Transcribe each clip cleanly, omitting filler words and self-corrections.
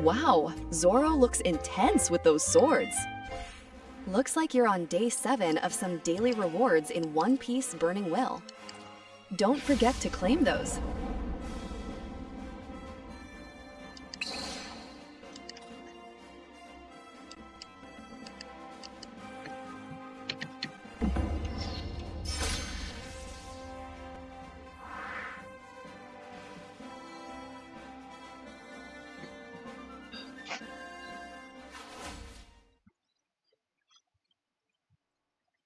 Wow, Zoro looks intense with those swords. Looks like you're on day 7 of some daily rewards in One Piece Burning Will. Don't forget to claim those.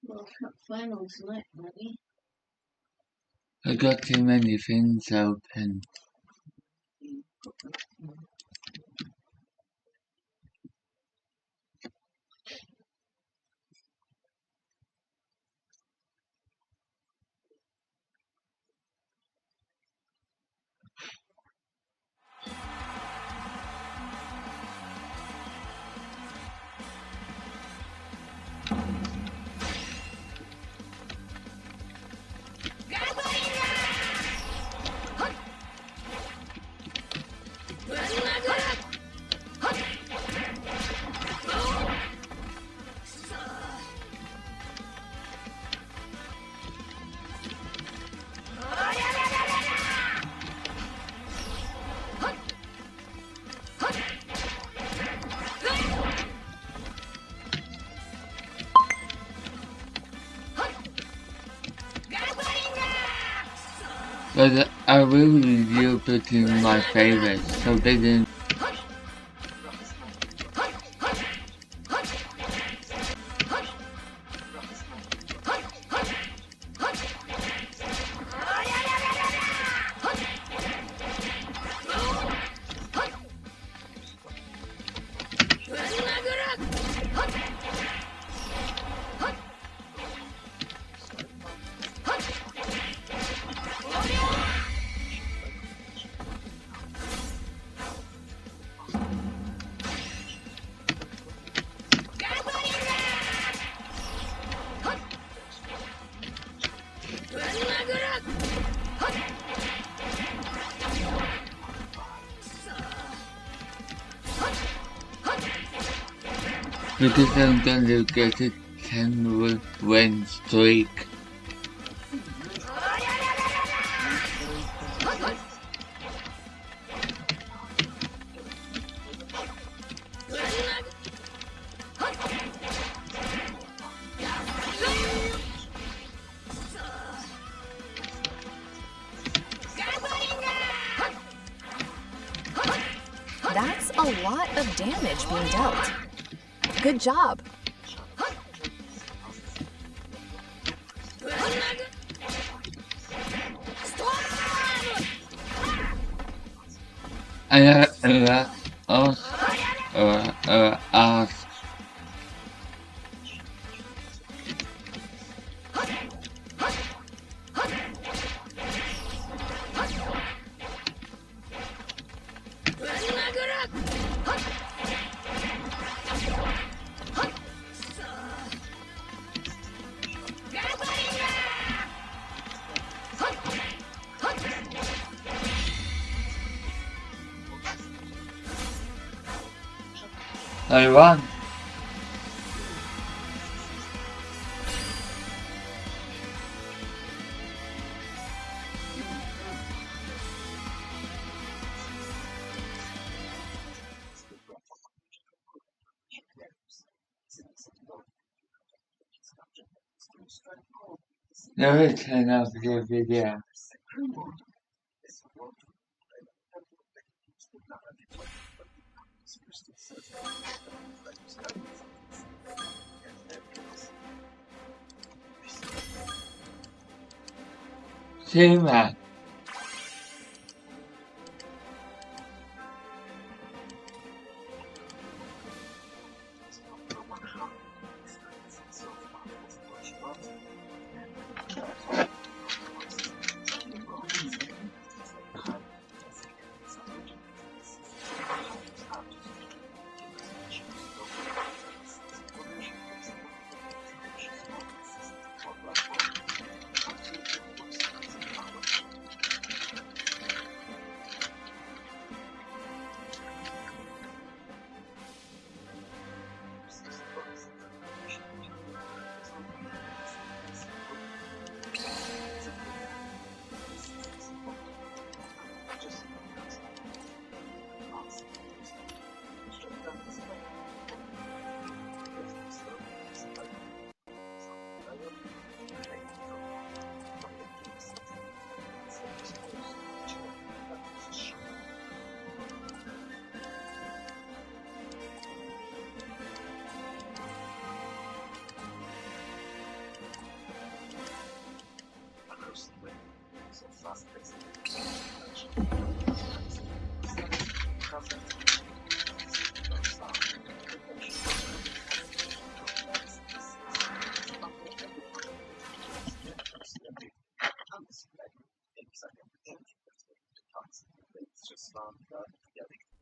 World Cup final tonight, maybe. I got too many things open. But I will review picking my favorites, so they didn't. Because I'm gonna get a 10-win streak. That's a lot of damage being dealt. Good job. I ask. I won. Now it's turn off the video. See man.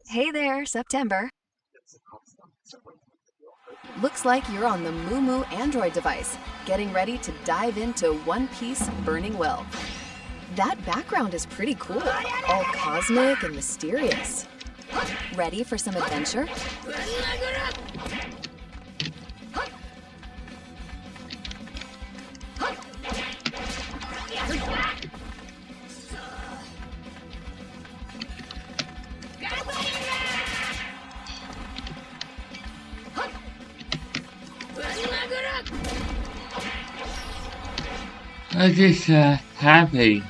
Hey there, September. Looks like you're on the Moo Android device, getting ready to dive into One Piece Burning Will. That background is pretty cool, all cosmic and mysterious. Ready for some adventure? I'm just happy.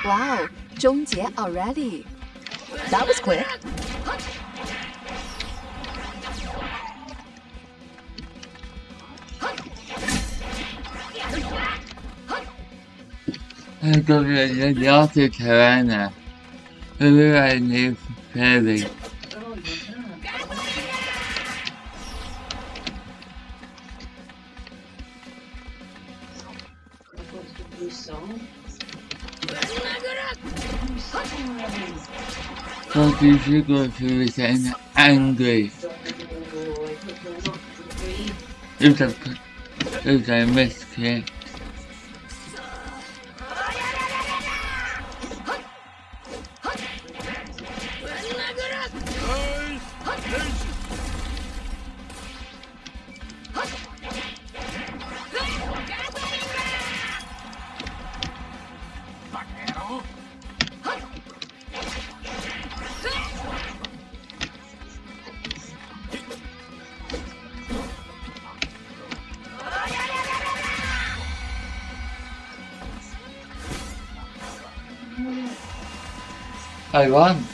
Wow, 终结 already. That was quick. I'm going to North Carolina. Where I live fairly. Oh, yeah. Supposed to be so. So you should go to the angry. If I misclick. I won.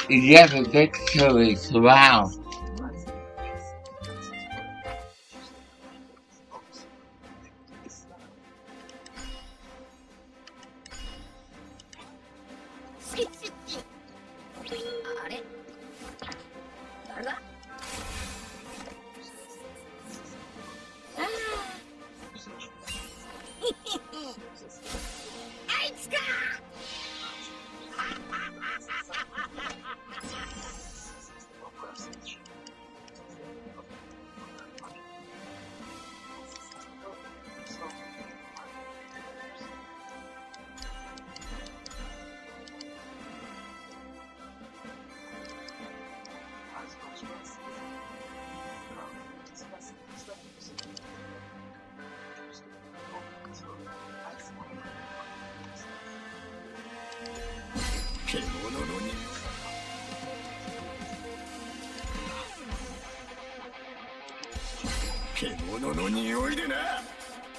Yeah, the victories, wow.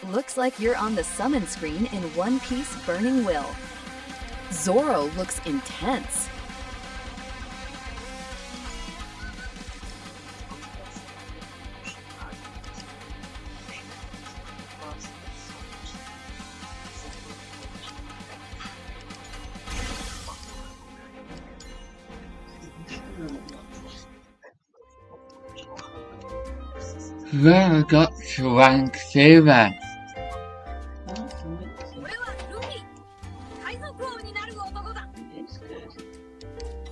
Looks like you're on the summon screen in One Piece Burning Will. Zoro looks intense. Whoever got to rank 0. あ、そんなこと俺はルフィ海賊王になる男だですか。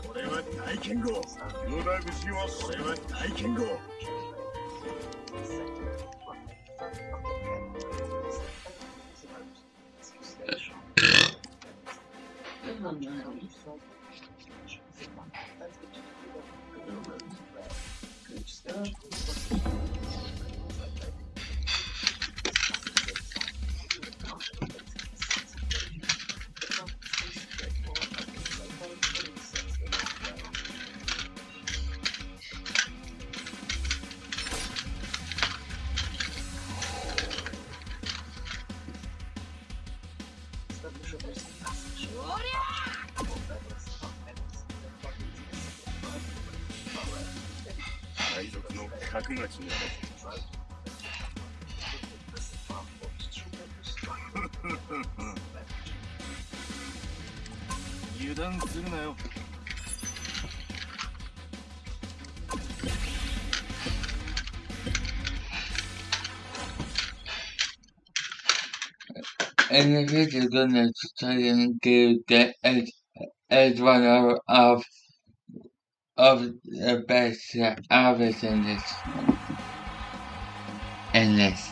これは大剣豪。野田口はこれは大剣豪。なんだろう。海賊の格が違う。油断するなよ。And if it is gonna try and get as one of the best artists in this.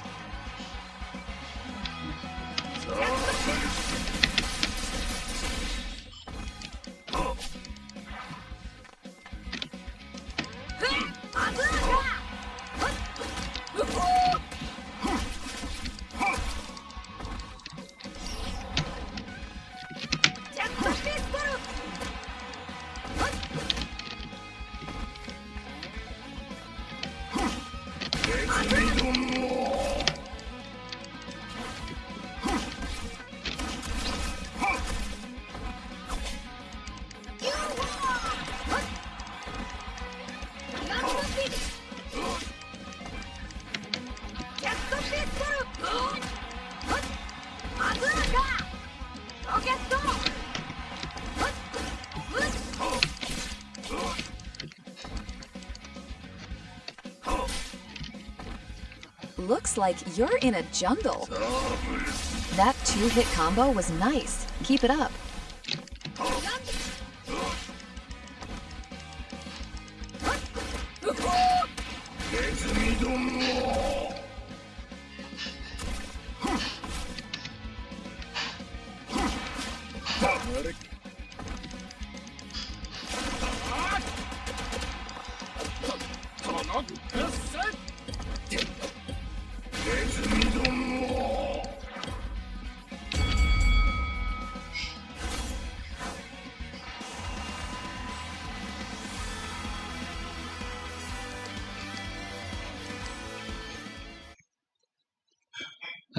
Looks like you're in a jungle. That 2-hit combo was nice. Keep it up.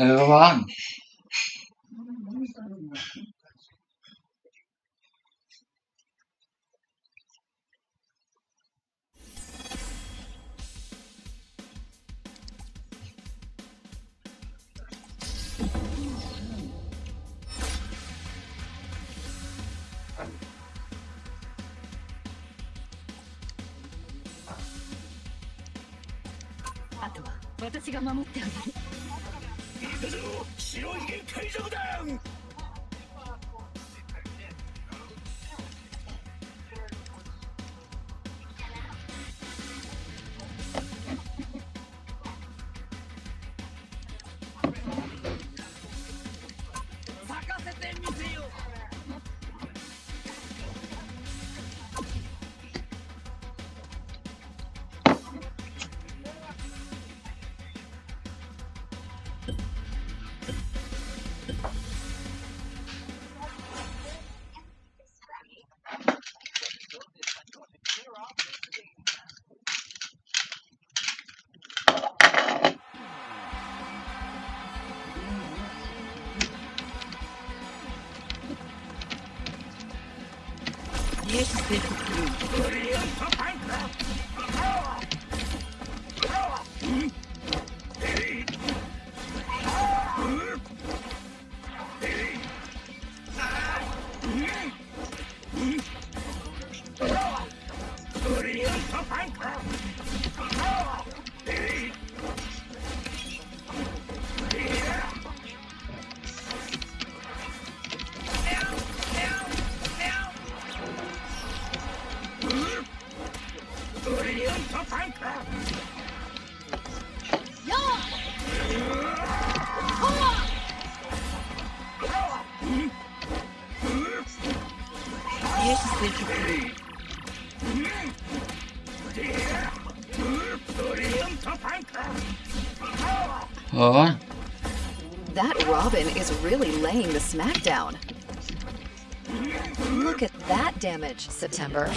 ระวัง あとは私が守ってあげる。いたぞ白い限界族団。咲かせてみせよ。Oh, That Robin is really laying the smackdown. Look at that damage, September.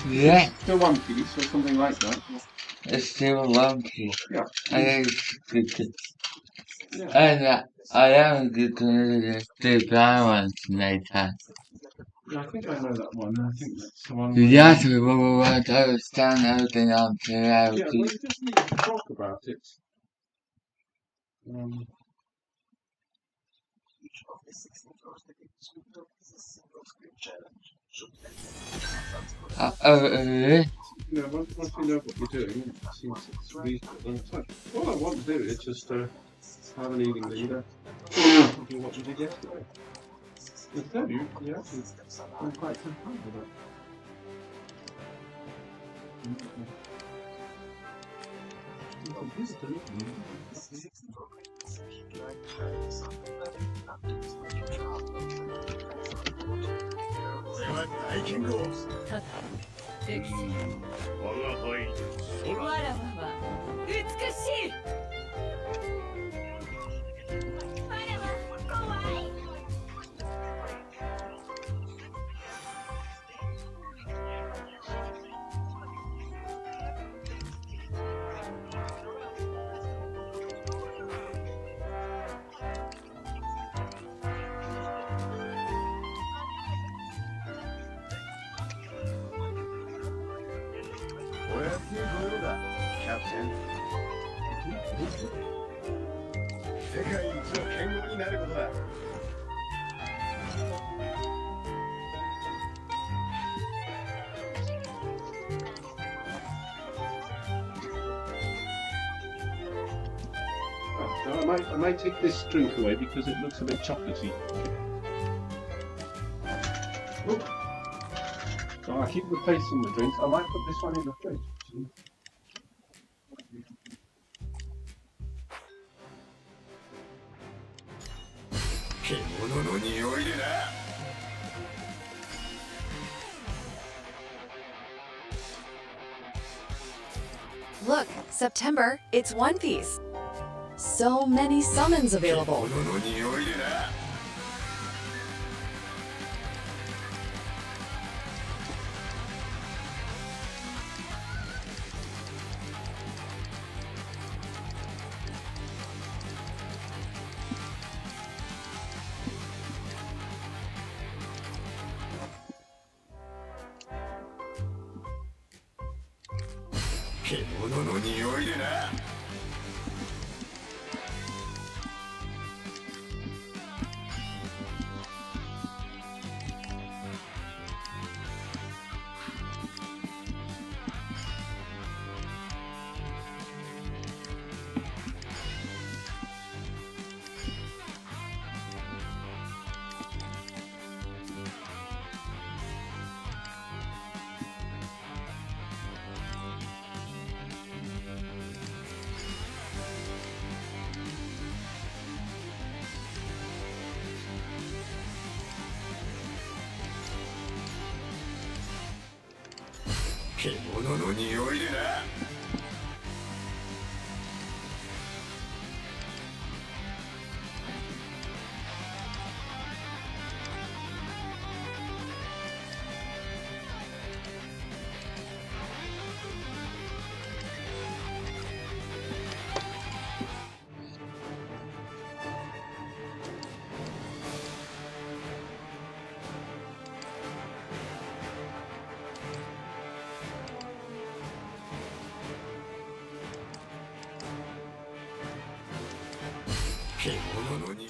yeah, Still one piece or something like that. it's still lumpy. Yeah. I think it's Yeah. and I am going to do balance later. Yeah, I think I know that one. I think that's the one. Yes, we will want to understand everything up to Yeah, well, everything. we just need to talk about it. You know, once you know what you're doing, it seems it's reasonable. And so, all I want to do is just have an evening leader, do what you did yesterday. Instead, you actually I'm quite content with it. Captain. 世界一の剣豪になることだ。I might take this drink away because it looks a bit chocolatey. So I keep replacing the drinks. I might put this one in the fridge. 獣の匂いでな。Look, September, it's One Piece. So many summons available. 獣の匂いでな。獣の匂いでな。獣の匂いでな。獣の匂い。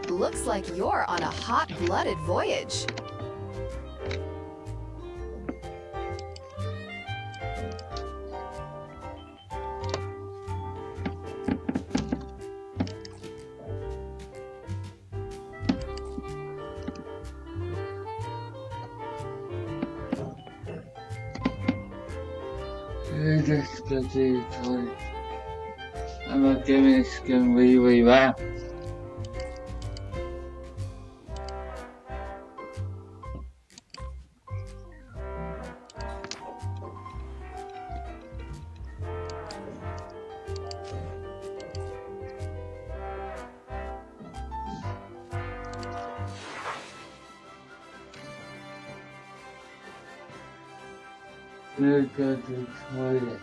Looks like you're on a hot-blooded voyage. Just go to the toilet. I'm not giving this skin really well. Let's go to the toilet.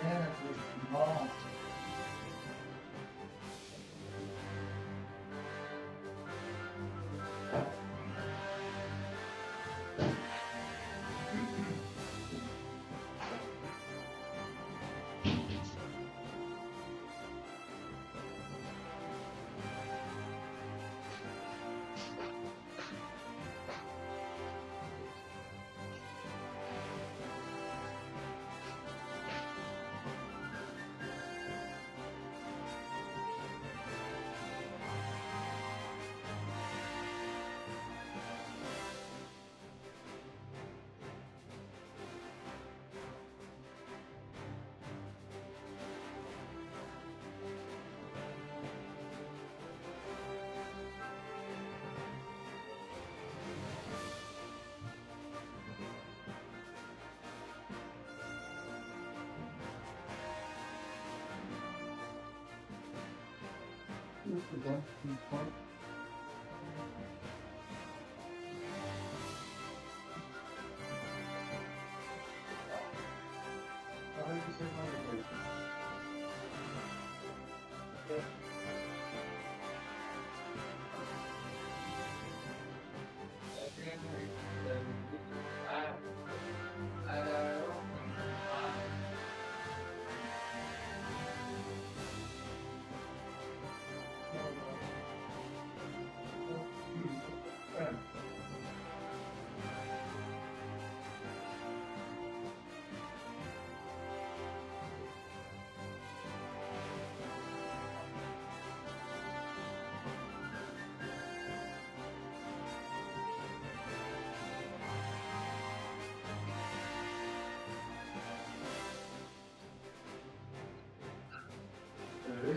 Yeah, it's small.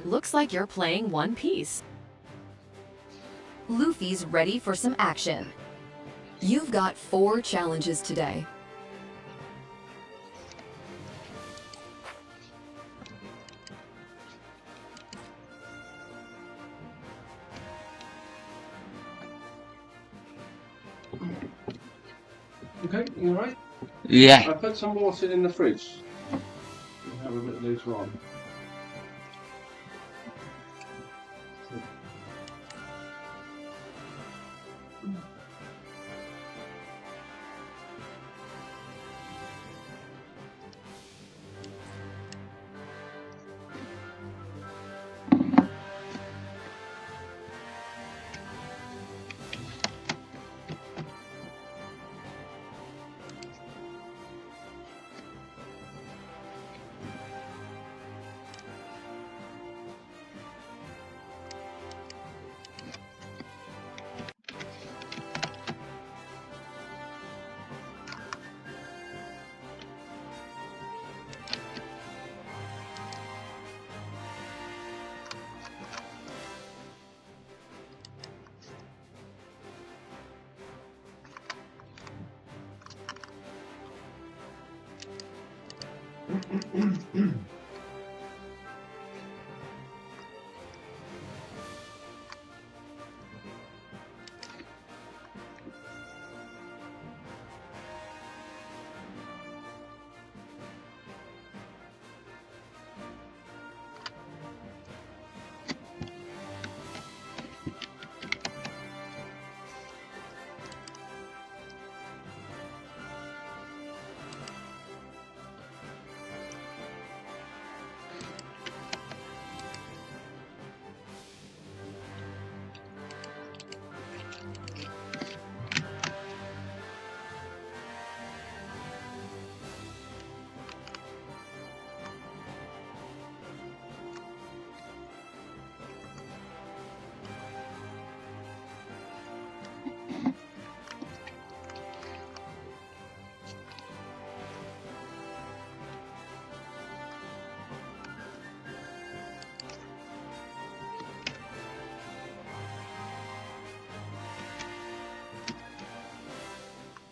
Looks like you're playing One Piece. Luffy's ready for some action. You've got 4 challenges today. Okay, you alright? Yeah. I put some water in the fridge. We'll have a bit later on.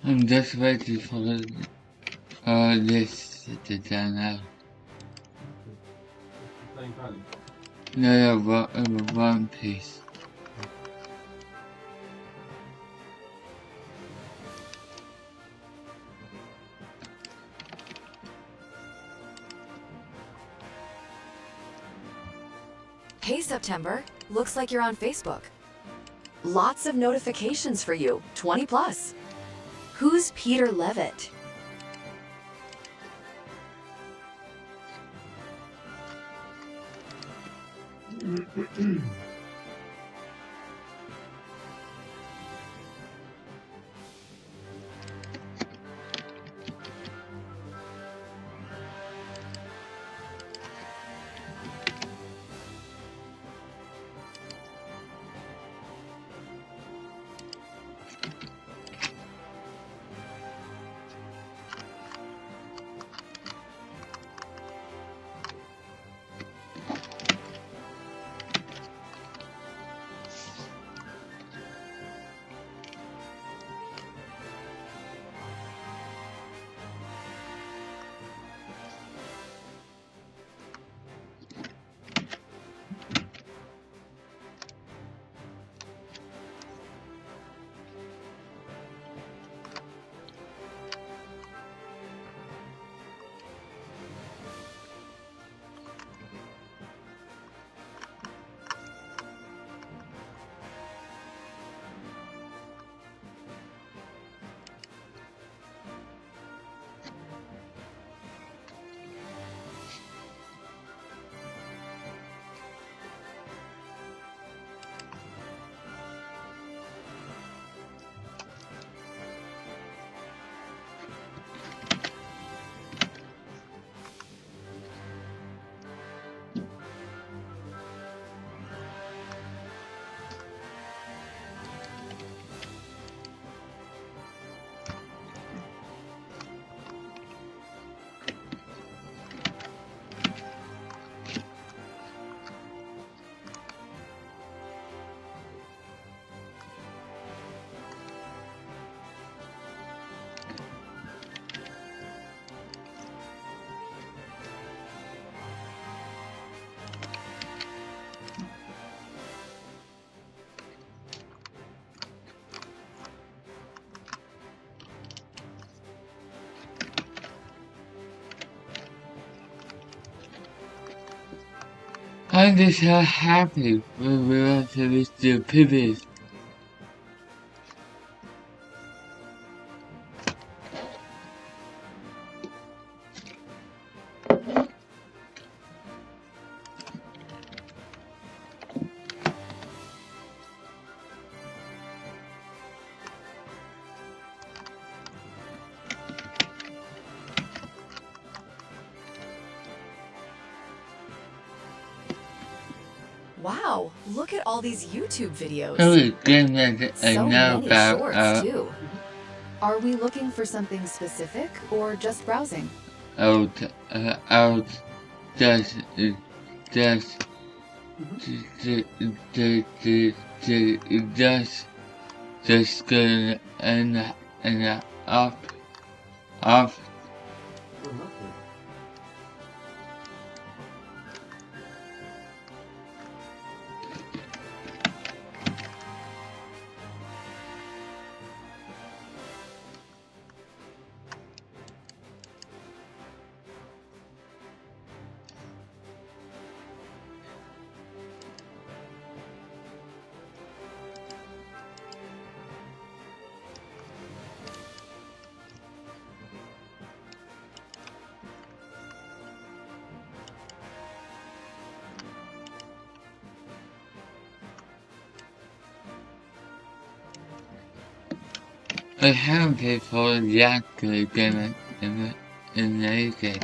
I'm just waiting for this to turn out. Same value. No, One Piece. Hey September, looks like you're on Facebook. Lots of notifications for you, 20 plus. Who's Peter Levitt? I'm just so happy when we went to Mr. Pivot. Wow, look at all these YouTube videos. Oh goodness, I So know many about shorts, too. Are we looking for something specific or just browsing? out just just just good and off I haven't paid for that good game in any case.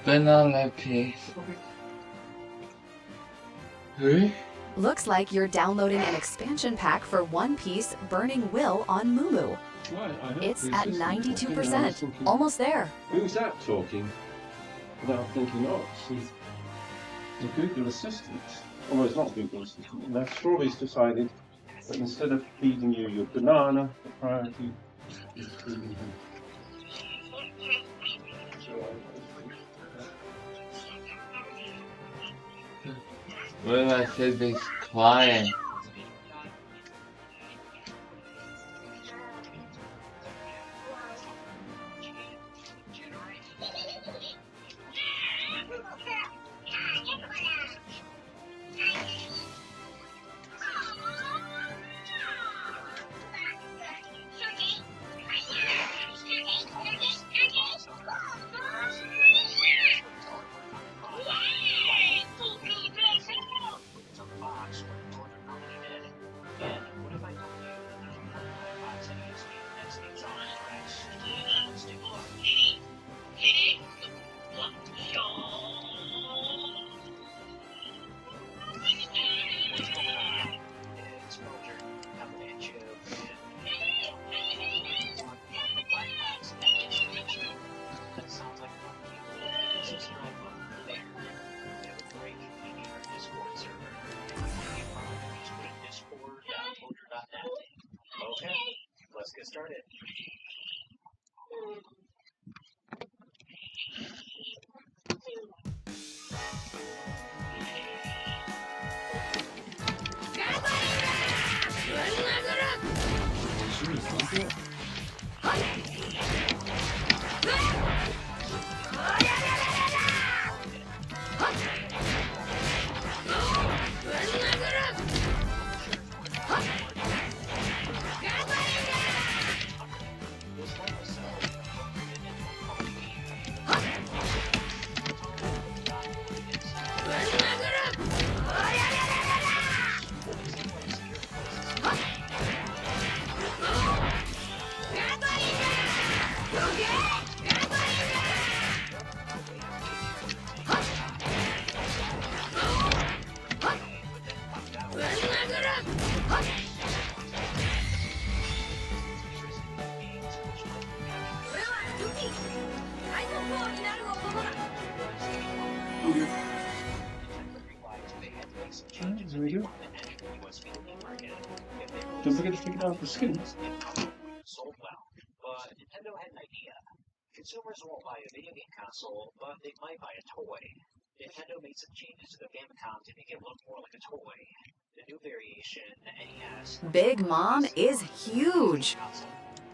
Banana piece. Hey? Looks like you're downloading an expansion pack for One Piece Burning Will on Moomoo. It's at 92%. Almost there. Who's that talking? Without thinking, oh, she's the Google Assistant. Oh, well, it's not Google Assistant. Now, Strawberry's decided that instead of feeding you your banana, the priority is feeding you. What if I said this client? get started. Changes right here. Don't forget to figure out the skins. Sold well, but Nintendo had an idea. Consumers won't buy a video game console, but they might buy a toy. Nintendo made some changes to the Famicom to make it look more like a toy. The new variation, the NES. Big Mom is huge.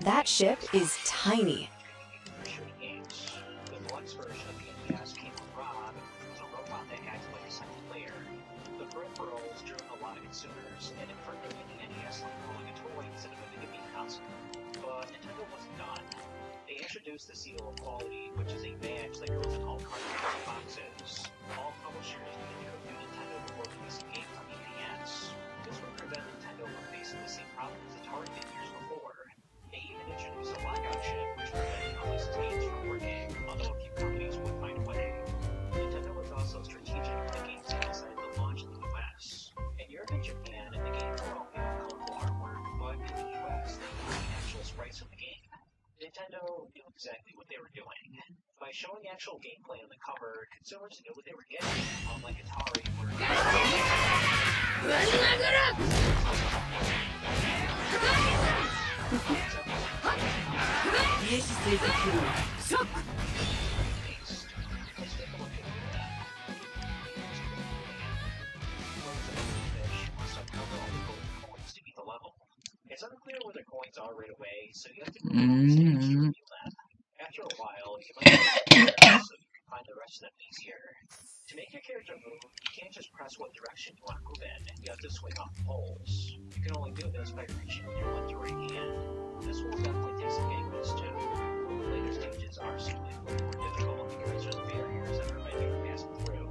That ship is tiny. The deluxe version of the NES came with Rob, which was a robot that acted like a second player. The peripherals drew in a lot of consumers, and it further made the NES look more like a toy instead of a video game console. But Nintendo wasn't done. They introduced the Seal of Quality, which is a badge that goes in all cartridge boxes. All publishers needed to review Nintendo before releasing games on the NES. This would prevent Nintendo from facing the same problem as Atari did years before. They even introduced a lockout chip, which prevented unlicensed games from working, although a few companies would find a way. Nintendo was also strategic with the games they decided to launch in the US. In Europe and Japan, the games were all made with colorful artwork, but in the US, they used the actual sprites from the game. Nintendo knew exactly what they were doing. By showing actual gameplay on the cover, consumers knew what they were getting, unlike Atari, where it's unclear where the coins are right away, so you have to go to the stage to review them. After a while, you might have to so you can find the rest of them easier. To make your character move, you can't just press what direction you want to move in. You have to swing off the poles. You can only do this by reaching with your left or right hand. This will definitely take some getting used to. The later stages are simply a little more difficult because there's barriers that prevent you from passing through.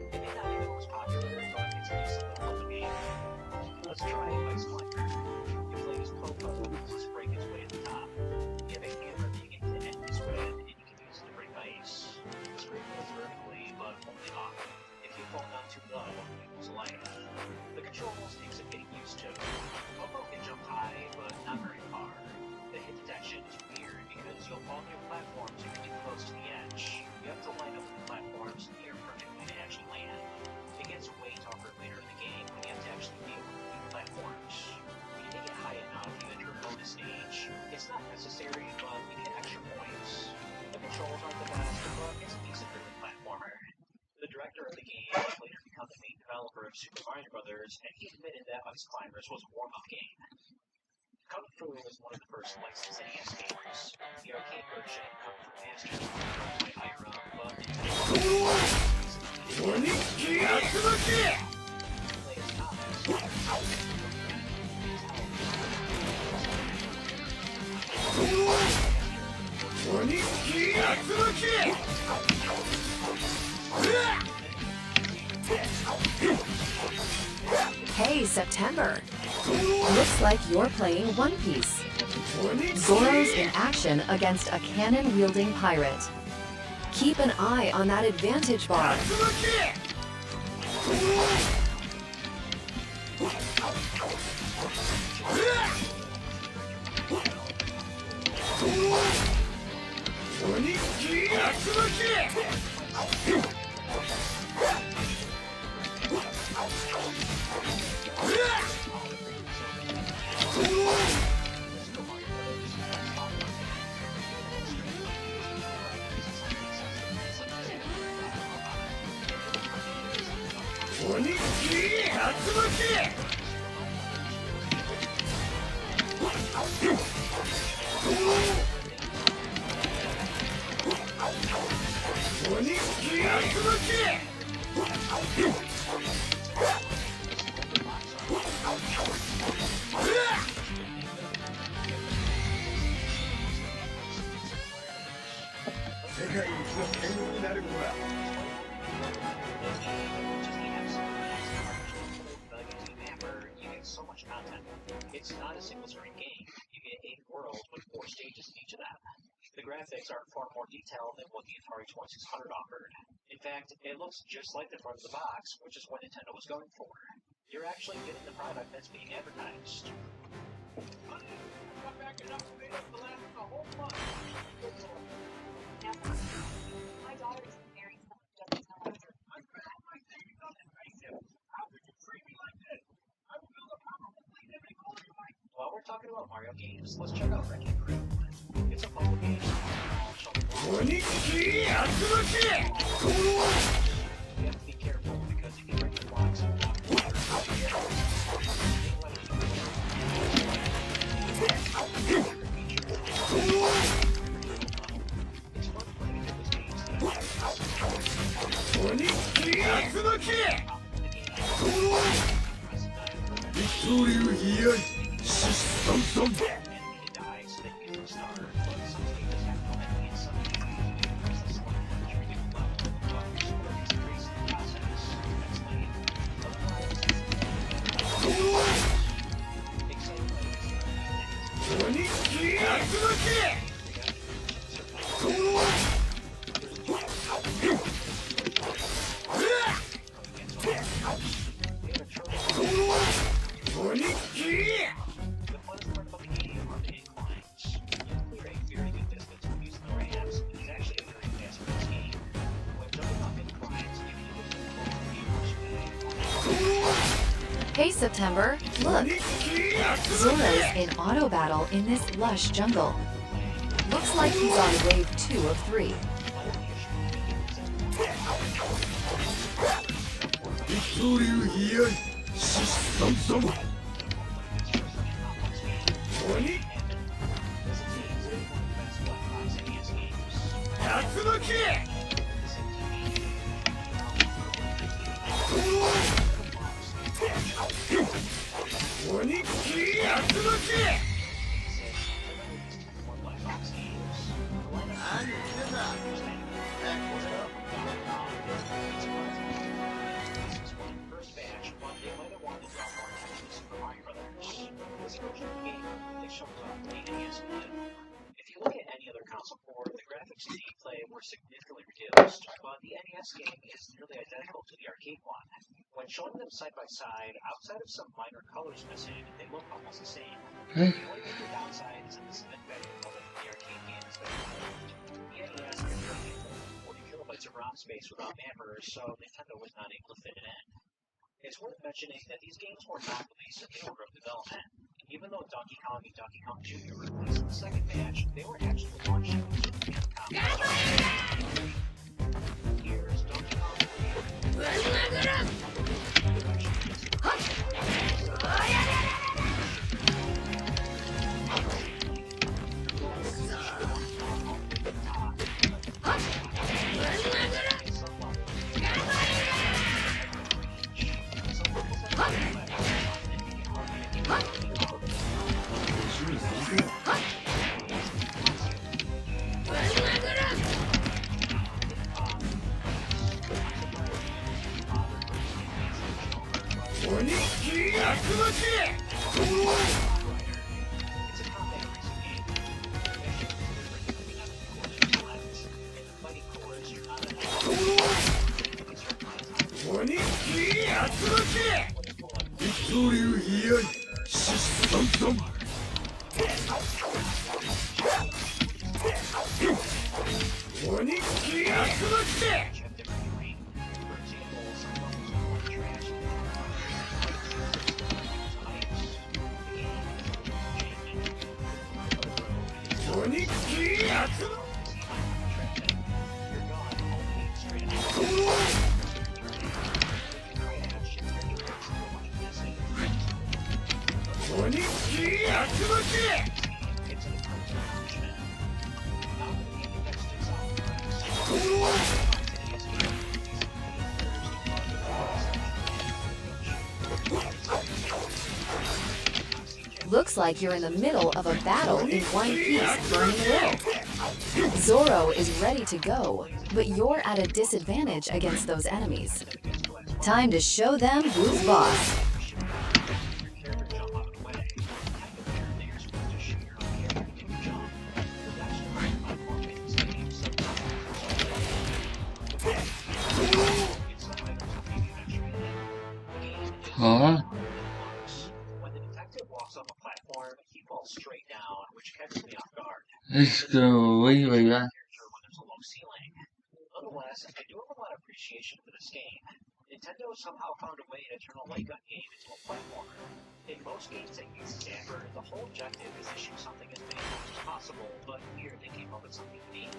It may not be the most popular, but it's a decent level of the game. Let's try Ice Climber. You play as Popo, just break its way to the top. You have a hammer that you can hit at this way, and you can use it to break ice. The screen moves vertically, but only up. If you fall down too low, you lose life. The controls take some getting used to. Popo can jump high, but not very far. The hit detection is weird because you'll fall near platforms if you're too close to the edge. You have to line up with the platforms near perfectly to actually land. It gets way tougher later in the game when you have to actually deal with new platforms. When you make it high enough, you enter a bonus stage. It's not necessary, but you get extra points. The controls aren't the best, but it's a decent driven platformer. The director of the game would later become the main developer of Super Mario Bros., and he admitted that Ice Climbers was a warm-up game. Kung Fu was one of the first licensed NES games. The arcade version, Kung Fu Master, was developed by Ira, but Hey, September. Looks like you're playing One Piece. Zoro's in action against a cannon-wielding pirate. Keep an eye on that advantage bar. So much content. It's not a single screen game. You get 8 worlds with 4 stages in each of them. The graphics are far more detailed than what the Atari 2600 offered. In fact, it looks just like the front of the box, which is what Nintendo was going for. You're actually getting the product that's being advertised. My daughter is married someone who doesn't know her. While we're talking about Mario games, let's check out Wrecking Crew. It's a puzzle game. You have to be careful because if you break the blocks and block the water, it's fun playing those games that The funnest part about the game are the inclines. You can clear a very good distance when using the ramps, and it's actually a very fast-paced game. When jumping off inclines, you can use the speed. Hey September, look! Zora's in auto battle in this lush jungle. Looks like he's on wave 2 of 3. If you look at any other console port, the graphics and gameplay were significantly reduced, but the NES game is nearly identical to the arcade one. When showing them side by side, outside of some minor colors missing, they look almost the same. The only major downside is that this is embedded in the arcade games that the NES can only hold 40 kilobytes of ROM space without mappers, so Nintendo was not able to fit it in. It's worth mentioning that these games were not released in the order of development. Even though Donkey Kong and Donkey Kong Jr. were released in the second batch, they were actually launched in the Famicom. Here's Donkey Kong 「It's an approach. Now that the game next to Looks like you're in the middle of a battle in One Piece Burning Will. Zoro is ready to go, but you're at a disadvantage against those enemies. Time to show them who's boss. Huh? When the detective walks off a platform, he falls straight down, which catches me off guard. Let's go. Wait, Character when there's a low ceiling. Nonetheless, I do have a lot of appreciation for this game. Nintendo somehow found a way to turn a light gun game into a platformer. In most games that use Zapper, the whole objective is to shoot something as many times as possible, but here they came up with something unique.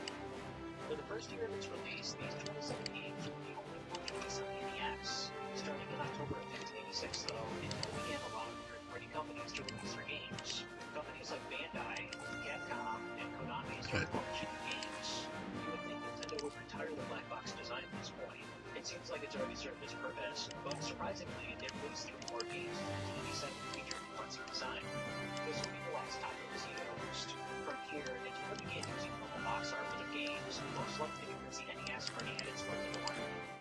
For the first year of its release, these 27 games were the only one released on the NES. Starting in October of 1986, though, Nintendo began allowing third-party companies to release their games. Companies like Bandai, Capcom, and Konami started publishing the games. You would think Nintendo would retire the black box design at this point. It seems like it's already served its purpose, but surprisingly, it released 3 more games in 1987 featuring Fuzzy design. This will be the last time it was used. From here, Nintendo began using mobile box art for their games, most likely because the NES already had its foot in the door.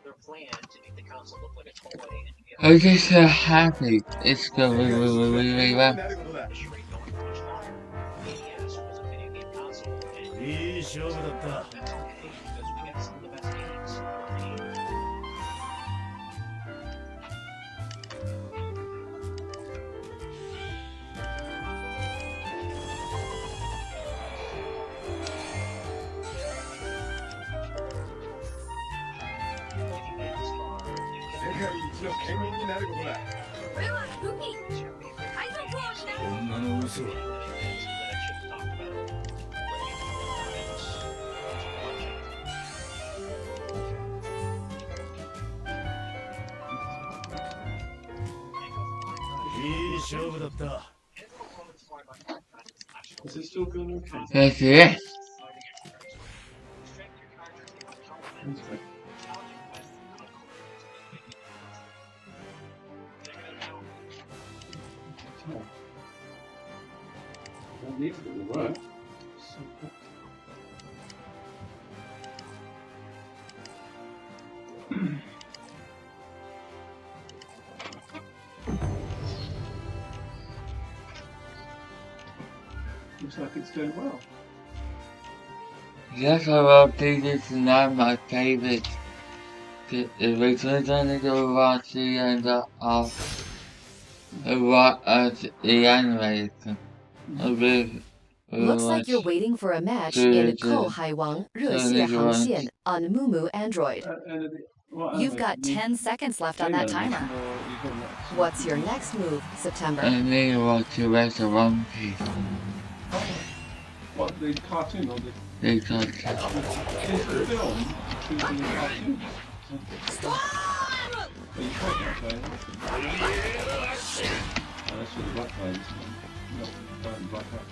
Their plan to make the console look like a toy and to be I'm just so happy. Let's go. Wait. the shrink going for much longer. The NES was a video game console, and that's okay because we got some of the best games ever made. If you get this far, you 世界 can 一の県民になることだ。 これはルフィ海賊王になる 女の嘘。 that I should talk about. Let me Is it still going okay? That's it. Okay. Oh. Well, neither will work. So, looks like it's going well. Yes, I will think it's not my favorite. If it's gonna go watch the end of the animation. Looks like you're waiting for a match in Kou Haiwang 热血航线 on Mumu Android. You've got 10 seconds left on that timer. What's your next move, September? I need to watch the rest of One Piece. What, the cartoon or the They got is the film choosing the cartoon? Are you quite that way? Oh, that's for the black lines, not the black hat.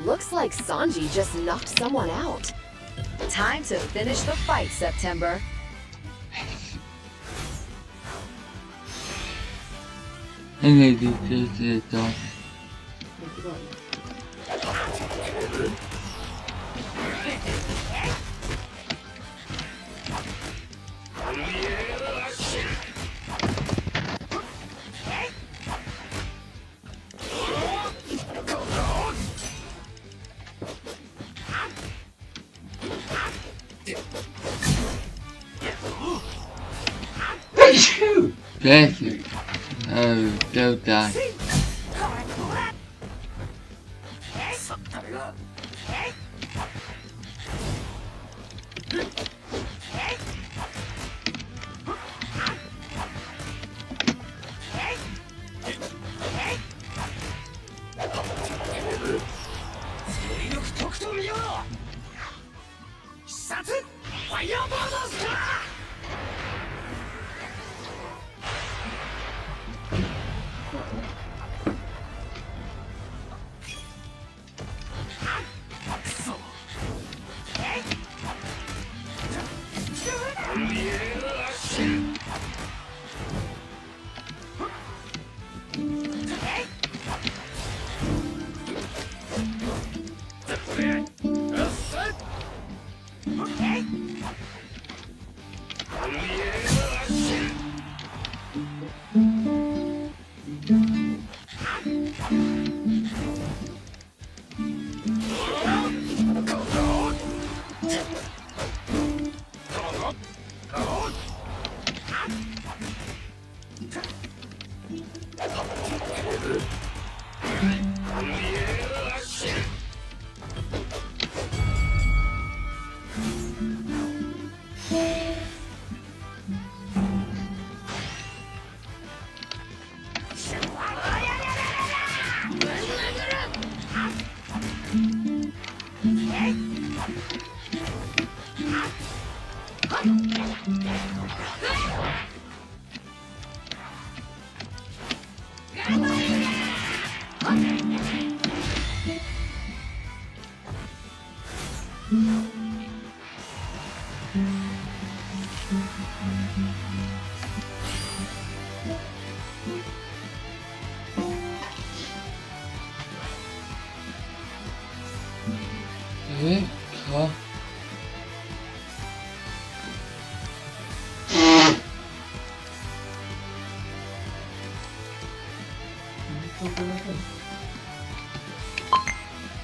Looks like Sanji just knocked someone out. Time to finish the fight, September. And they just it done. Bless you. Oh, don't die.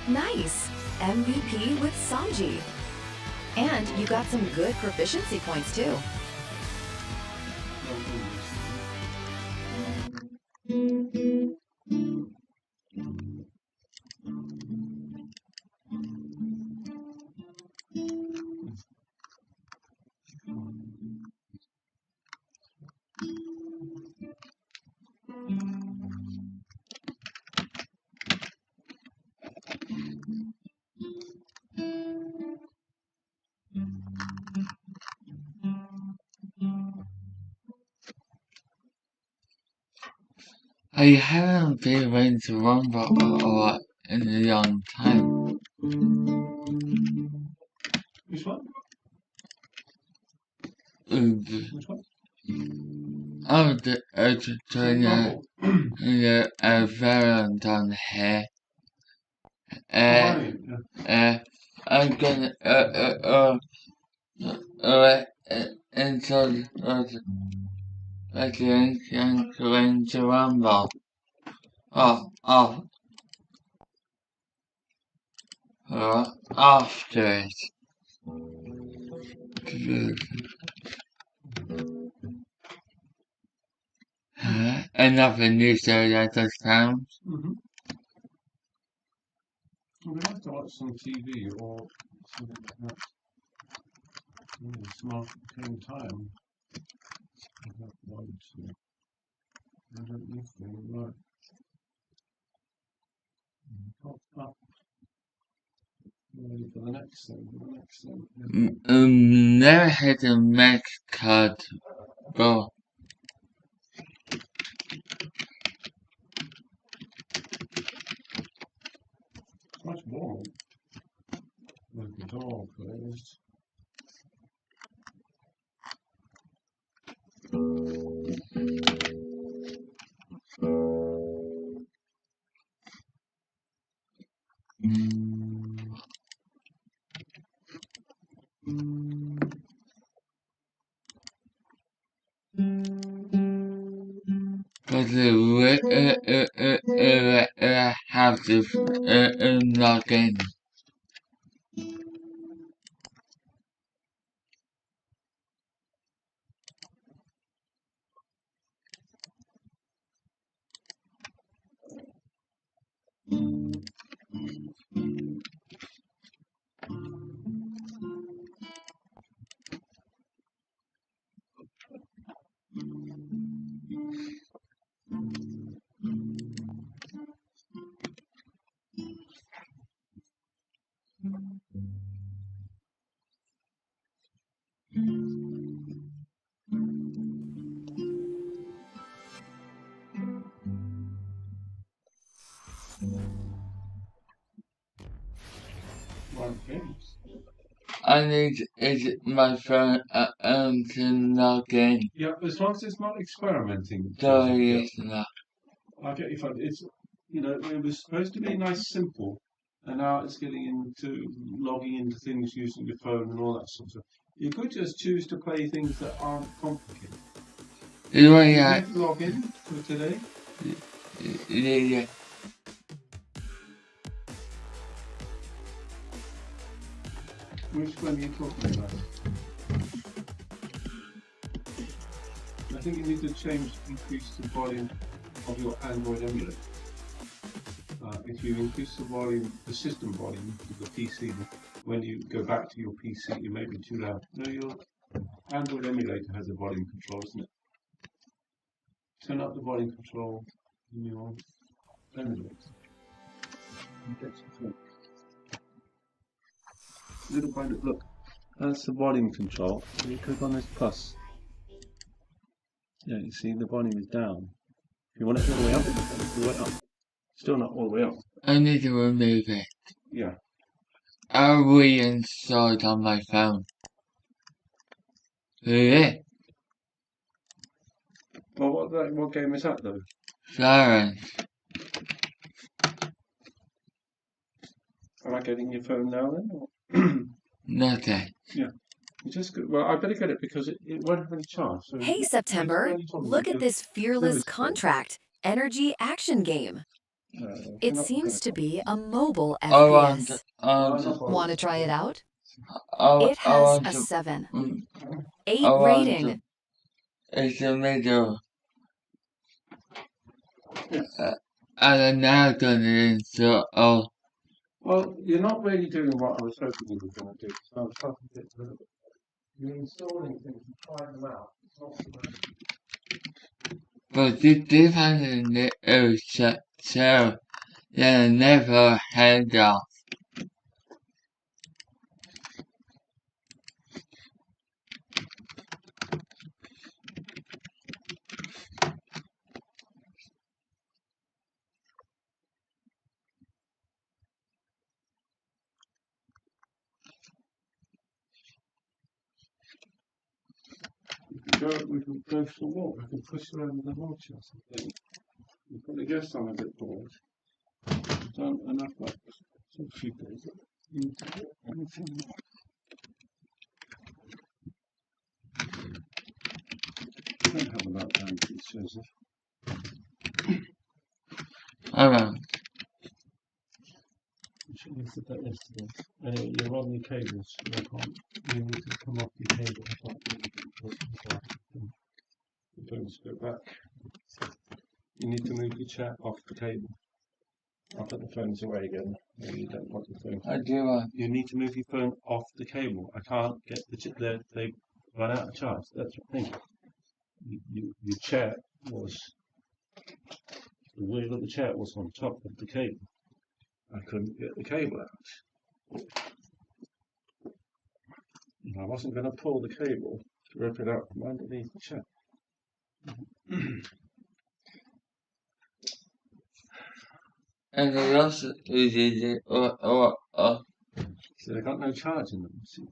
Nice! MVP with Sanji. And you got some good proficiency points too. I haven't been able to Rumble or in a long time. Which one? Which one? I'm doing a variant on here. I'm gonna until young to Rumble. After it. Another news that just comes. Well, we have to watch some TV or something like that. It's marking time. I don't want to. I don't need to. Right. Pop up. Ready for the next thing. The next thing. Never had a max card go. It's much warm. With the door closed. But have to log in. I need my phone to log in. Yeah, as long as it's not experimenting. So Yeah. yes, no. I get your phone. It's, you know, it was supposed to be nice, simple, and now it's getting into logging into things using your phone and all that sort of stuff. You could just choose to play things that aren't complicated. You know, You yeah, have to log in for today. yeah. Which one are you talking about? I think you need to increase the volume of your Android emulator. If you increase the volume, the system volume of the PC, when you go back to your PC, you may be too loud. No, your Android emulator has a volume control, isn't it? Turn up the volume control in your emulator. Little by little, look, that's the volume control. You click on this plus. Yeah, you see the volume is down. If you want it all the way up, it's all the way up. Still not all the way up. I need to remove it. Yeah. I'll reinstall it on my phone. Yeah. Well, what game is that though? Florence. Am I getting your phone now then? Or? Nothing. Yeah. You just well, I better get it because it won't have any charge. So Hey, September, look at this fearless contract energy action game. It seems to be a mobile FPS. Want to try it out? It has a 7. 8 rating. It's a middle. And I'm now going to install. Well, you're not really doing what I was hoping you were going to do. So I'm starting to get a little bit. You're installing things and trying them out. It's not so bad. But this has a little shell that I never had off. We can go for a walk. We can push around with the wheelchair or something. You probably guess I'm a bit bored. I've done enough like a few days. You need to walk anything more. I don't have a lot of time for these Joseph. Alright. You should have said that yesterday. Anyway, you're on your cables. You need to come off your cable. Don't go back. You need to move your chat off the cable. I'll put the phones away again. You don't want the phone. I do. You need to move your phone off the cable. I can't get they run out of charge. That's the thing. Your chair was the wheel of the chair was on top of the cable. I couldn't get the cable out. And I wasn't going to pull the cable to rip it out from underneath the chair. And they also uses it So they got no charge in them. See?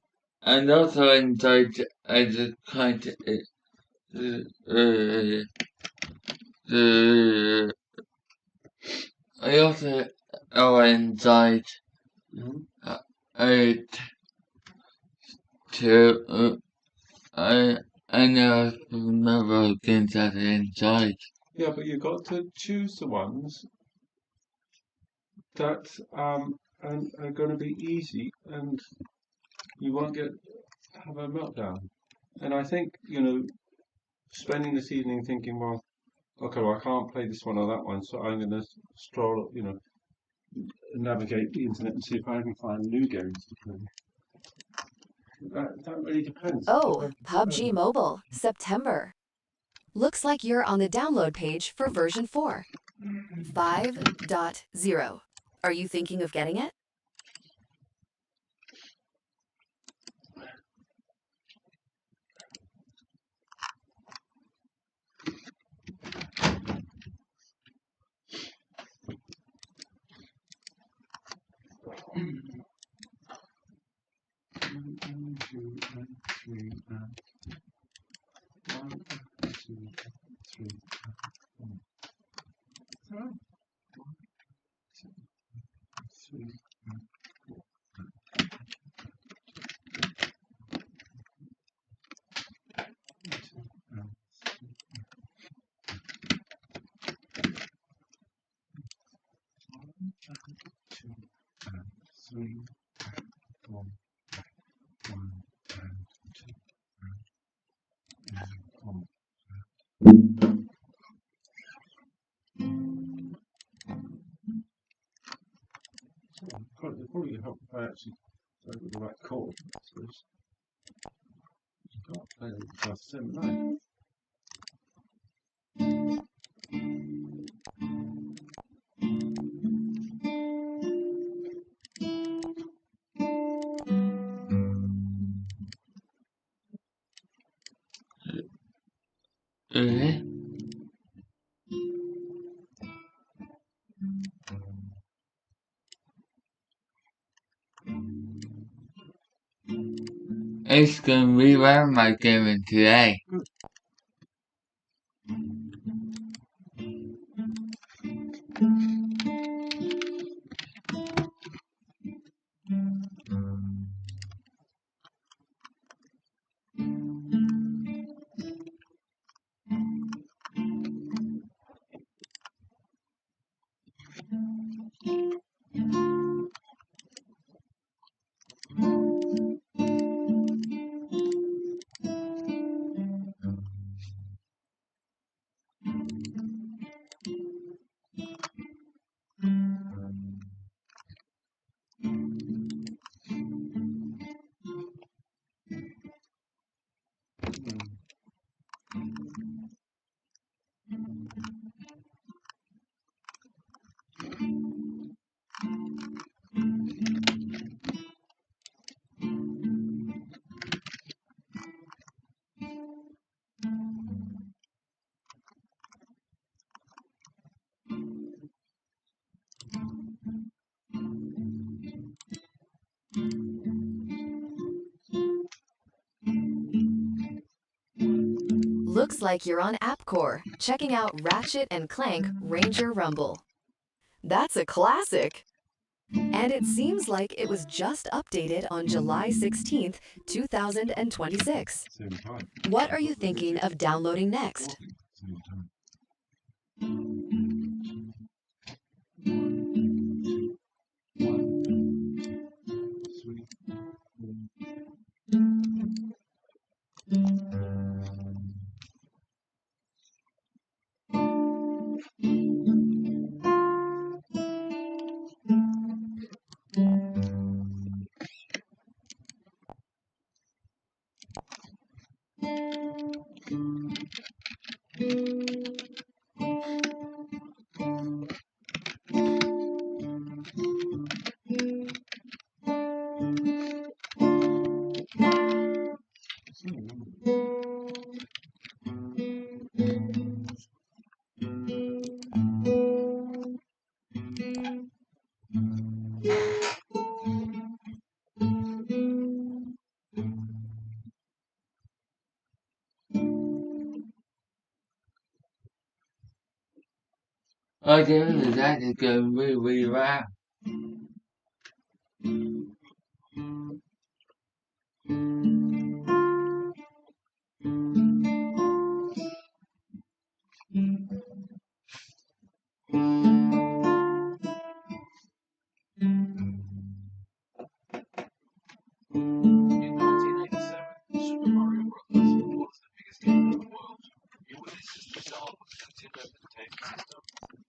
and also enjoyed as a kind of I also enjoyed it to I know remember games that I enjoyed. Yeah, but you've got to choose the ones that are going to be easy and you won't have a meltdown. And I think, spending this evening thinking, well, okay, well, I can't play this one or that one, so I'm going to stroll, navigate the internet and see if I can find new games to play. That really depends. Oh, PUBG Mobile, September. Looks like you're on the download page for version 4. 5.0. Are you thinking of getting it? Probably help if I actually go with the right chord, I suppose. You can't play the class 7 9. It's gonna rerun my game today. Looks like you're on AppCore, checking out Ratchet and Clank Ranger Rumble. That's a classic! And it seems like it was just updated on July 16th, 2026. Same time. What are you thinking of downloading next? Same time. I do that is going really well. In 1987, Super Mario Bros. Was the biggest game in the world. It was a system seller with the Nintendo Entertainment System,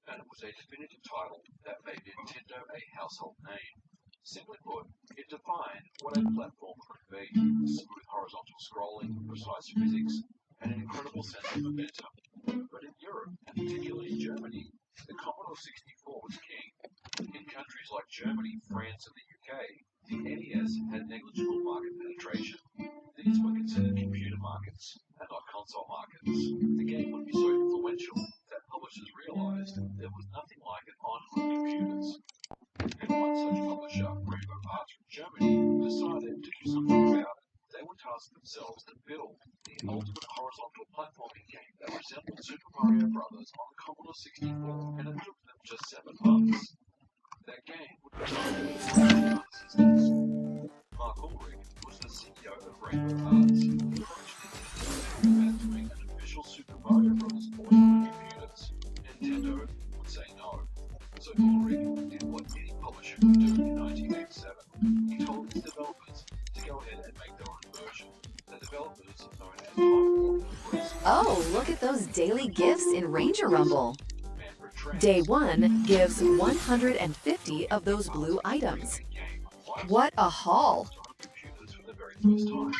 and it was a definitive title that made Nintendo a household name. Simply put, it defined what a platform could be: smooth horizontal scrolling, precise physics, and an incredible sense of momentum. But in Europe, and particularly in Germany, the Commodore 64 was king. In countries like Germany, France, and the UK, the NES had negligible market penetration. These were considered computer markets and not console markets. The game would be so influential that publishers realized there was nothing like it on home computers. And one such publisher, Rainbow Arts from Germany, decided to do something about it. They would task themselves to build the ultimate horizontal platforming game that resembled Super Mario Bros. On the Commodore 64, and it took them just 7 months. That game would be developed by Systems. Mark Ulrich was the CEO of Rainbow Arts, who approached Nintendo about doing an official Super Mario Bros. Port on computers. Nintendo would say no. So Ulrich did what any publisher would do in 1987. He told his developers to go ahead and make their own version. The developers, known as Time Warner, Oh, look at those daily gifts in Ranger Rumble. Day 1 gives 150 of those blue items. What a haul! computers for the very first time.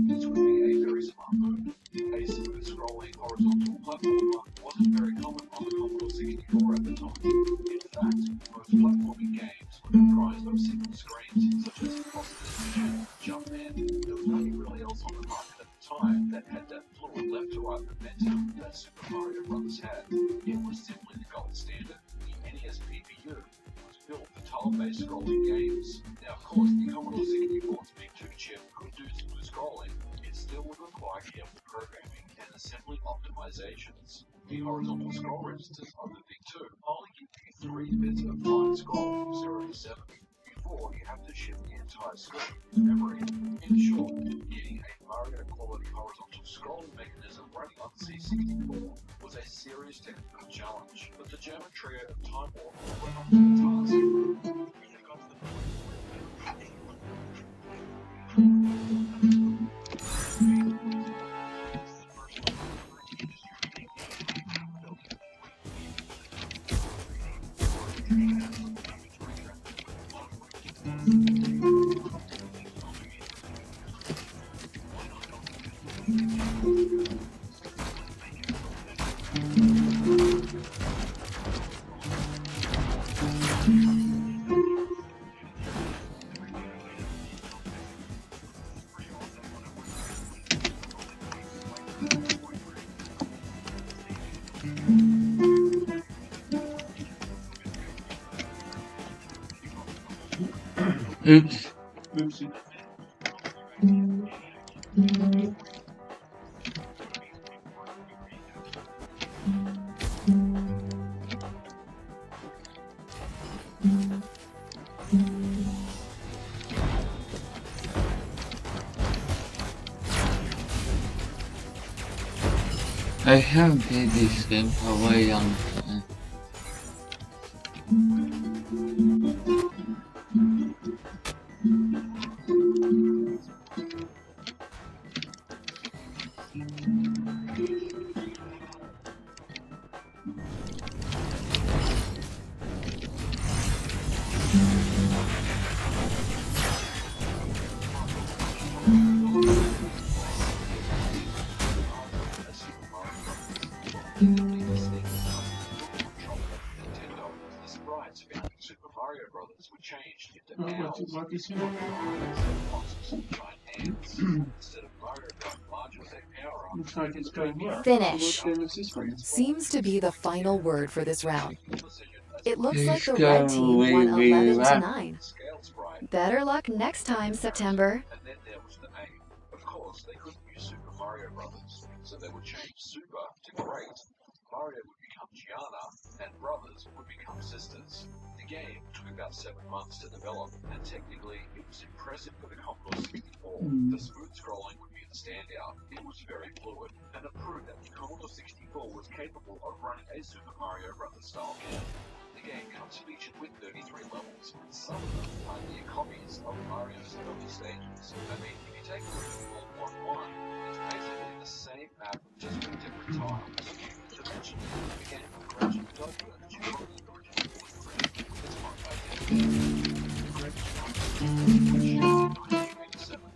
This would be a very smart move. A smooth scrolling horizontal platformer wasn't very common on the Commodore 64 at the time. In fact, most platforming games were comprised of single screens, such as Cross-Division, Jumpman. There was nothing really else on the market at the time that had that fluid left-to-right momentum that Super Mario Bros. Had. It was simply the gold standard. The NES PPU was built for tile-based scrolling games. Now, of course, the Commodore 64's Big 2 chip could do smooth scrolling. It still would require careful programming and assembly optimizations. The horizontal scroll registers on the Big 2 only give you 3 bits of fine scroll from 0 to 7 before you have to shift the entire screen to memory. In short, getting a Mario quality horizontal scrolling mechanism running on the C64 was a serious technical challenge, but the German trio of Time Warner went up to the task. They got to the point Oops. Oopsie. I haven't played this game for a very long time. The sprites found in Super Mario Bros. Were changed into Oh, owls, what is it? foxes, and giant ants. Instead of Mario got large with a power-up, Looks like it's going well. Finish. What game is this one? Seems to be the final word for this round. decision as It looks like It's the red team won going really 11 to well. 9. scale sprite. Better luck next time, September. And then there was the name. Of course, they couldn't use Super Mario Bros., so they would change Super to Great. Mario would become Gianna and brothers would become sisters. The game took about 7 months to develop, and technically it was impressive for the Commodore 64. The smooth scrolling would be the standout. It was very fluid, and it proved that the Commodore 64 was capable of running a Super Mario Bros. Style game. The game comes featured with 33 levels. Some of them are near copies of Mario's early stages. I mean, if you take the original 1-1, it's basically the same map, just with different tiles. To mention, the game gradually diverged from the original blueprint. It's not identical. The Great Giant, which in 1987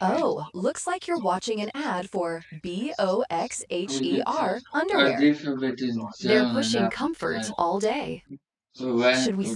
Oh, looks like you're watching an ad for BOXHER underwear. They're pushing comfort all day. Should we